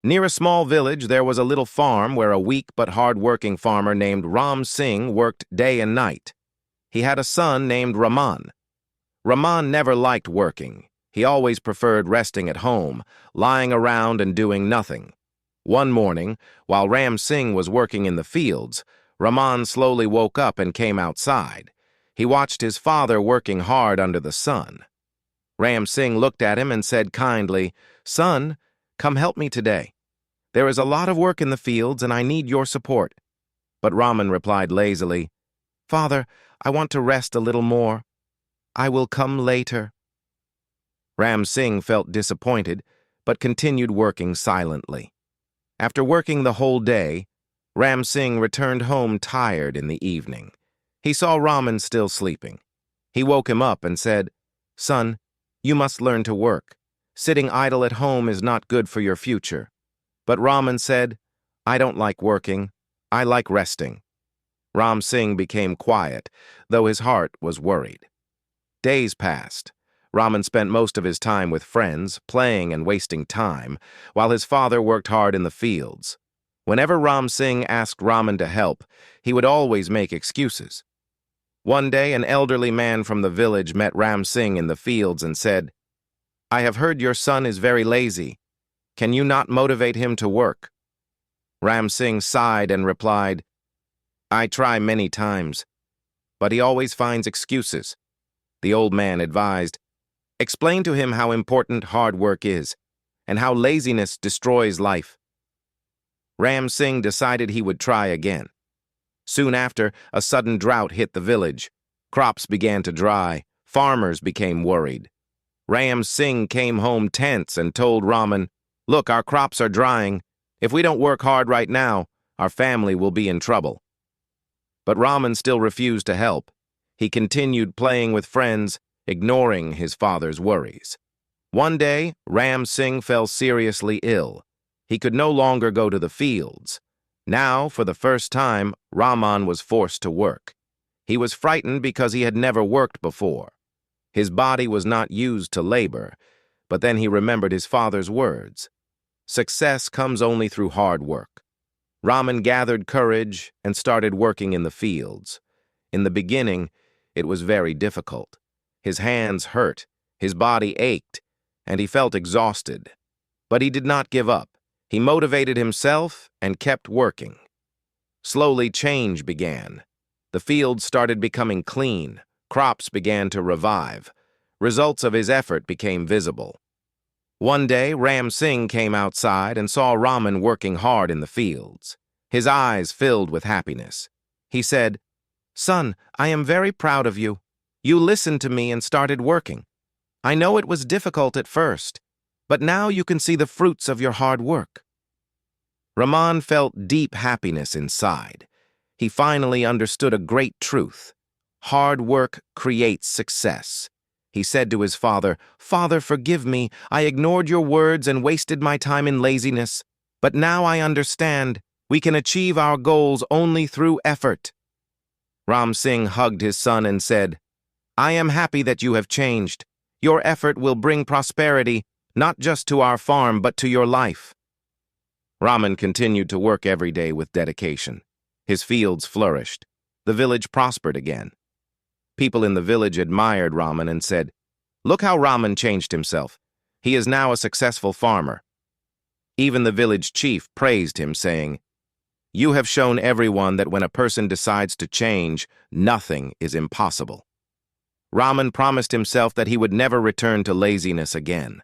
Near a small village, there was a little farm where a weak but hard-working farmer named Ram Singh worked day and night. He had a son named Raman. Raman never liked working. He always preferred resting at home, lying around and doing nothing. One morning, while Ram Singh was working in the fields, Raman slowly woke up and came outside. He watched his father working hard under the sun. Ram Singh looked at him and said kindly, "Son, come help me today. There is a lot of work in the fields and I need your support." But Raman replied lazily, "Father, I want to rest a little more. I will come later." Ram Singh felt disappointed, but continued working silently. After working the whole day, Ram Singh returned home tired in the evening. He saw Raman still sleeping. He woke him up and said, "Son, you must learn to work. Sitting idle at home is not good for your future." But Raman said, "I don't like working. I like resting." Ram Singh became quiet, though his heart was worried. Days passed. Raman spent most of his time with friends, playing and wasting time, while his father worked hard in the fields. Whenever Ram Singh asked Raman to help, he would always make excuses. One day, an elderly man from the village met Ram Singh in the fields and said, "I have heard your son is very lazy. Can you not motivate him to work?" Ram Singh sighed and replied, "I try many times, but he always finds excuses." The old man advised, "Explain to him how important hard work is, and how laziness destroys life." Ram Singh decided he would try again. Soon after, a sudden drought hit the village. Crops began to dry. Farmers became worried. Ram Singh came home tense and told Raman, "Look, our crops are drying. If we don't work hard right now, our family will be in trouble." But Raman still refused to help. He continued playing with friends, ignoring his father's worries. One day, Ram Singh fell seriously ill. He could no longer go to the fields. Now, for the first time, Raman was forced to work. He was frightened because he had never worked before. His body was not used to labor, but then he remembered his father's words. Success comes only through hard work. Raman gathered courage and started working in the fields. In the beginning, it was very difficult. His hands hurt, his body ached, and he felt exhausted. But he did not give up. He motivated himself and kept working. Slowly, change began. The fields started becoming clean. Crops began to revive. Results of his effort became visible. One day, Ram Singh came outside and saw Raman working hard in the fields. His eyes filled with happiness. He said, "Son, I am very proud of you. You listened to me and started working. I know it was difficult at first, but now you can see the fruits of your hard work." Raman felt deep happiness inside. He finally understood a great truth. Hard work creates success. He said to his father, "Father, forgive me. I ignored your words and wasted my time in laziness. But now I understand. We can achieve our goals only through effort." Ram Singh hugged his son and said, "I am happy that you have changed. Your effort will bring prosperity, not just to our farm, but to your life." Raman continued to work every day with dedication. His fields flourished. The village prospered again. People in the village admired Raman and said, "Look how Raman changed himself. He is now a successful farmer." Even the village chief praised him, saying, "You have shown everyone that when a person decides to change, nothing is impossible." Raman promised himself that he would never return to laziness again.